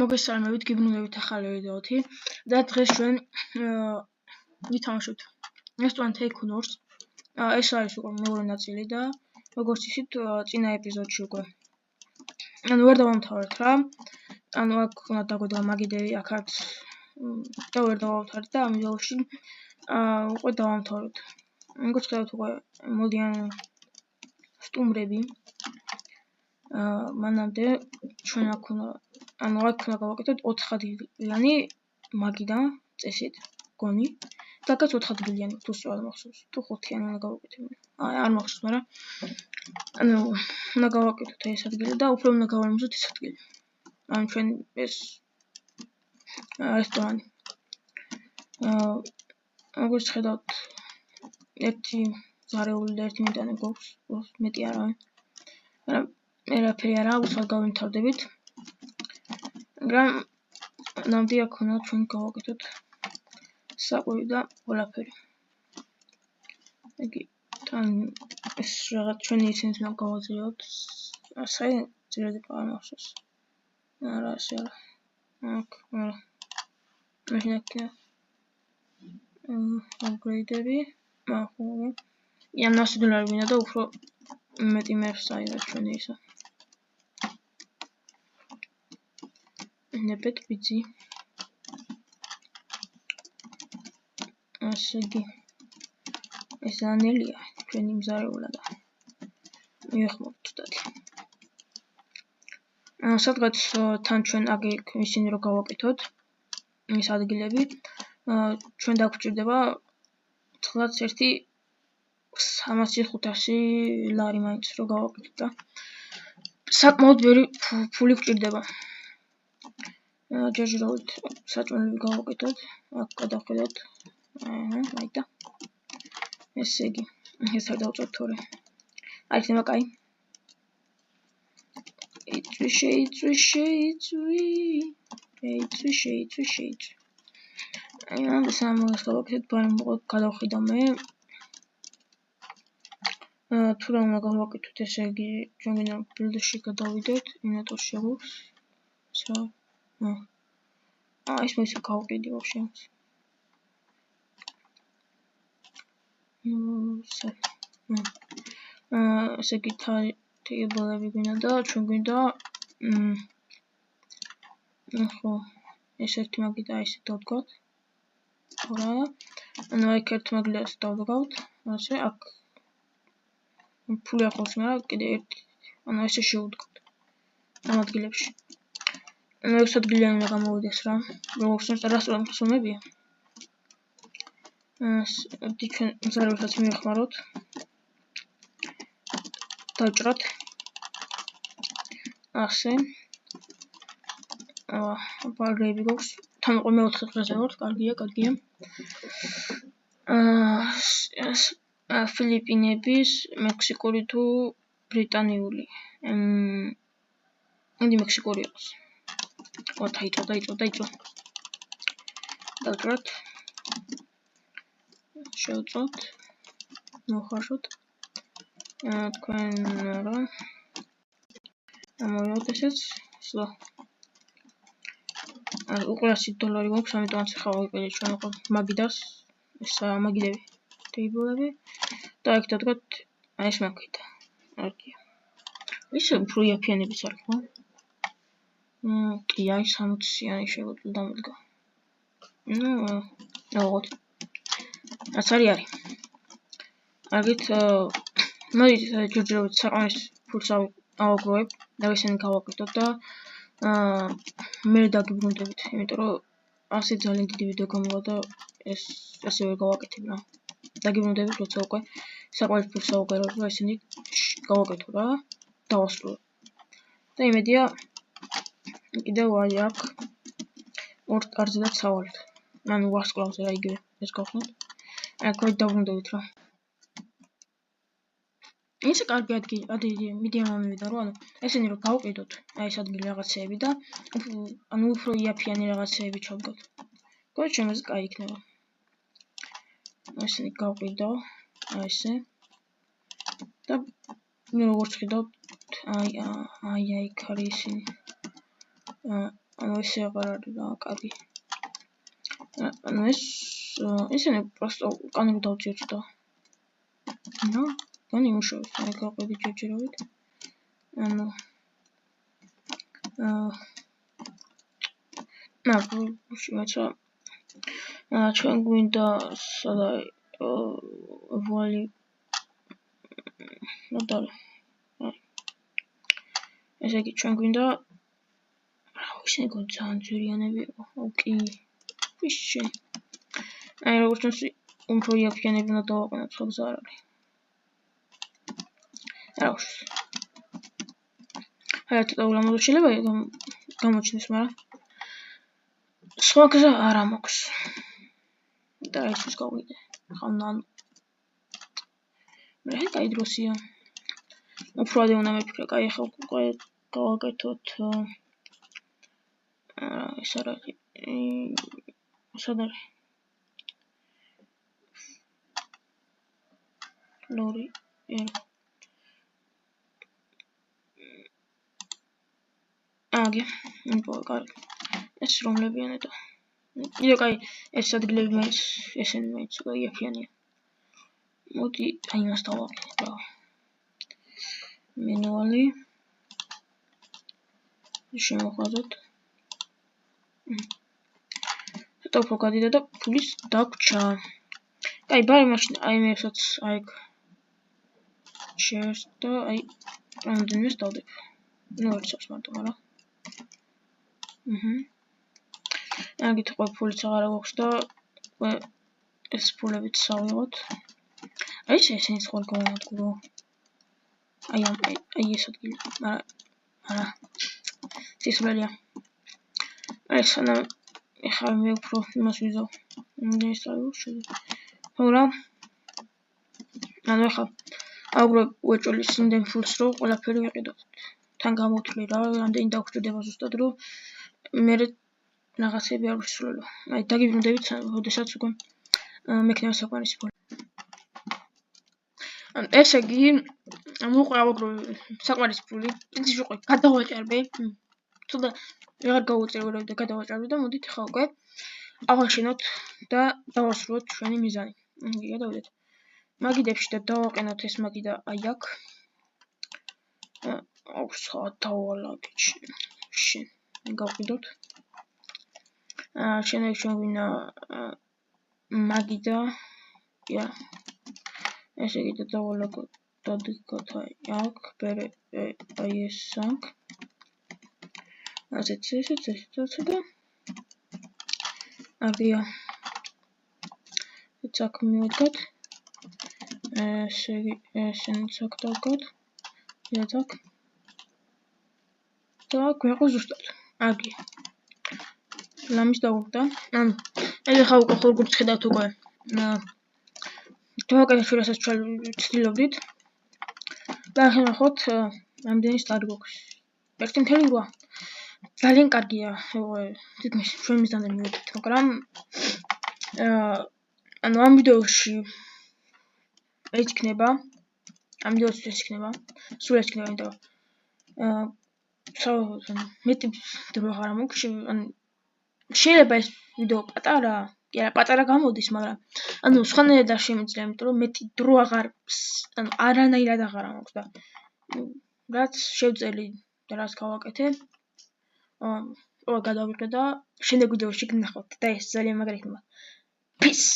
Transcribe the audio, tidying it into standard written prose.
მოგესალმებით, გიბრუნებით ახალი ვიდეოთი და დღეს ჩვენ ვითამაშოთ Restaurant Tycoon-ს. ეს არის უკვე მეორე ნაწილი და როგორც ისიც წინა ეპიზოდში უკვე ვერ დავამთავრეთ რა. აქ უნდა დაგვედგა მაგიდები, აქაც და ვერ დავამთავრეთ და ამ ვიდეოში უკვე დავამთავრეთ. როგორც ხედავთ უკვე მოდიან სტუმრები. მანამდე ჩვენ აქ უნდა აქ უნდა გავაკეთოთ 4 ადგილიანი მაგიდან წესით გონი და აქაც 4 ადგილიანი თუ სწორად მახსოვს თუ 5-იანი უნდა გავაკეთოთ. არ მახსოვს, მაგრამ უნდა გავაკეთოთ ეს ადგილი და უფრო უნდა გავამზადოთ ეს ადგილი. ჩვენ ეს რესტორანი. როგორც ხედავთ ერთი ზარეული და ერთი მიტანი გვაქვს, მეტი არავინ. მერაფერი არა, უცბად გავიმთავრდებით. მაგრამ ნამდვილად აქ უნდა ჩვენ გავაკეთოთ საკვები და ყველაფერი. იგი თან ეს რაღაც ჩვენი ისინიც უნდა გავაძლიეროთ. ასე ძირები არ მახსოვს. არა, ასე არა. აქ არა. მაშინ აქ upgrade-ები. ახლა ამ $100 ვინა და უფრო მეტი მერს აიღებს ჩვენი ისა. ნებეთ ბიძი. ასე იგი. ეს ანელია ჩვენი მზარეულა და მივეხმაროთ ზუსტად. სადღაც თან ჩვენ აგი ისინი რო გავაკეთოთ ეს ადგილები, ჩვენ დაგვჭირდება თლაც ერთი 300-500 ლარი მაინც რო გავაკეთოთ და საკმაოდ ბევრი ფული გვჭირდება. ჯერჯერობით საჭმელები გავაკეთოთ, აქ გადავხედოთ. აიტა. ესე იგი, ეს არ დავწერთ თორე. არ იქნება კაი. შეიწვი. ამ სამოს გავაკეთეთ, ბარემ გადავხედავ მე. თუ რა უნდა გავაკეთოთ, ესე იგი, ჩვენ გინდა ბილდში გადავიდეთ, ინატორ შეგვაქვს. ეს მოიცა გავყიდი ვაფშე. ესე იგი, ტეიბლები გვინდა და ჩვენ გვინდა ხო, ეს ერთი მაგიდა ისე დავდგავთ. რა? აქ ერთ მაგილას დავდგავთ, ასე აქ ფული ახლავს, მაგრამ კიდე ერთი. ესე შევდგავთ ამ ადგილებში. ეს ადგილიანი უნდა გამოვიდეს რა. როგორც რესტორანის ხსოვნებია. ჩვენ მზარეულსაც მივეხმაროთ. დავჭრათ. ასე. ბარგები გვაქვს. თან უკვე მე-4 დღეზე ვარ, კარგია. ფილიპინების, მექსიკური თუ ბრიტანიული. ინდი მექსიკური აქვს. დაიწყო. დავჭრათ. შევწოთ. მოხარშოთ. თქვენ რა. ამოვიღოთ ესეც. სულ. უკვე $100 გვაქვს, ამიტომაც ახლა ვიყიდეთ ჩვენ უკვე მაგიდას. ეს მაგიდები. ტეიბლები. და აქ დავდგათ ეს მაგიდა. კარგია. ისე უფრო იაფიანებიც არის, ხო? კი, აი 60-იანი შეგვიძლია დამდგა. ავიღოთ. რაც არის. აგით მოდით ჯერჯერობით საყამის ფულს ავაგროვებ და ისინი გავაკეთოთ და მე დაგიბრუნდებით, იმიტომ რომ ასე ძალიან დიდი ვიდეო გამოვა და ეს ასე ვერ გავაკეთებ რა. დაგიბრუნდებით, როცა უკვე საყამის ფულს ავაგროვებ და ისინი გავაკეთო რა. დავასრულებ. და იმედია კიდევ აი აქ ორ კარზედაც სავალთ. ანუ ვარსკვლავზე რა იგივე ეს გავხსნათ. აქ დავბრუნდებით რა. ისე კარგი ადგილი მიდიან მომივიდა რომ ანუ ესენი რომ გავყიდოთ აი ეს ადგილი რაღაცეები და ანუ უფრო იაფიანი რაღაცეები ჩავდგოთ. გქონდეთ შემოზე კაი იქნება. ესენი გავყიდო აი ესე და მე როგორც ხედავთ აი იქ არის ისინი. ანუ ესე აღარ არის რა, კარგი. ანუ ესენი просто კანონი დავწიოთ ცოტა. ნო, განი იმუშავებს, აი გავყიდი ჯერჯერობით. ანუ შემოცა ჩვენ გვინდა სადა ვალი ნოდარი ესე იგი ჩვენ გვინდა ისინი ძალიან ძვირიანები იყო ოკი ვიში აი როგორც ჩანს უფრო იაფიანები უნდა დავაყენოთ ხო გზა არ არის რა ვშ აი ცოტა ულამაზო შეიძლება გამოჩნდეს მაგრამ სხვა გზა არ მაქვს და ეს გავიდე ხანან მე კაი დროსია უფრო ადე უნდა მიფიქრე კაი ახლა გავაკეთოთ ეს არ არის სად არის ლორი აგი კარგი ეს რომლებიანა და იო კაი ეს ადგილები მაინც ესენი მაინც იაფიანია მოდი აი მას დავაყენე რა მენუალი შემოხაზოთ ცოტა უფრო გადიდა და ფულის დაგვრჩა კაი ბარი მაშინ აი მესაც აი შერს და აი რამდენიმეს დავდებ ნუ ერთს მარტო მაგრამ აგით ყო ფულიც აღარ აქვს და ეს ფულებიც ავიღოთ აი ესენი სხვა გავანადგურო აი ეს ადგილი არა სისულელია აი სანა ეხლა მე უფრო იმას ვიზო ეს არის რა ანუ ეხლა აუგრო უეჭვლის იმდენ ფულს რო ყველაფერი ვიყიდოთ თან გამოვთვლი რა რამდენი დაგვჭირდება ზუსტად რომ მე რაღაცები არ ვისრულო აი დაგიბრუნდებით როდესაც უკვე მექნება საყვარისი ფული ესე იგი მოყვა აუგრო საყვარისი ფული ის იყო გადავაჭარბე თუნდა ვეღარ გავუწევრო და გადავაჭარბე და მოდით ხა უკვე ავაშენოთ და დავასრულოთ ჩვენი მიზანი იგი გადავიდეთ მაგიდებში და დავაყენოთ ეს მაგიდა აი აქ აქვს ხა დავალაგეთ შენ გავყიდოთ შენ გვინდა მაგიდა ია ესე იგი დავალაგოთ დადგოთ აი აქ ბერე აი ეს აქ ასეც და აგია ეს აქ მივადგოთ ესე იგი ესენიც აქ დავდგოთ ეს აქ და გვეყო ზუსტად აგია ლამის დავუხდა ანუ ეს ახლა უკვე როგორც ხედავთ უკვე დავაკეთეთ რასაც ვცდილობდით და ახლა რამდენი სტარი გვაქვს 1.8 ძალიან კარგია თითქმის ჩვენ მიზანზე მივედით მაგრამ ანუ ამ ვიდეოში ეს იქნება ამ ვიდეოში ეს იქნება სულ ეს იქნება იმიტომ მეტი დრო აღარ მაქვს ანუ შეიძლება ეს ვიდეო პატარა კი არა პატარა გამოდის მაგრამ ანუ სხვანაირად არ შემიძლია იმიტომ რომ მეტი დრო აღარ ანუ არანაირად აღარ მაქვს და რაც შევწელი და რაც გავაკეთე გადავიღე და შემდეგ ვიდეოში გნახავთ და ეს ძალიან მაგარი იქნება peace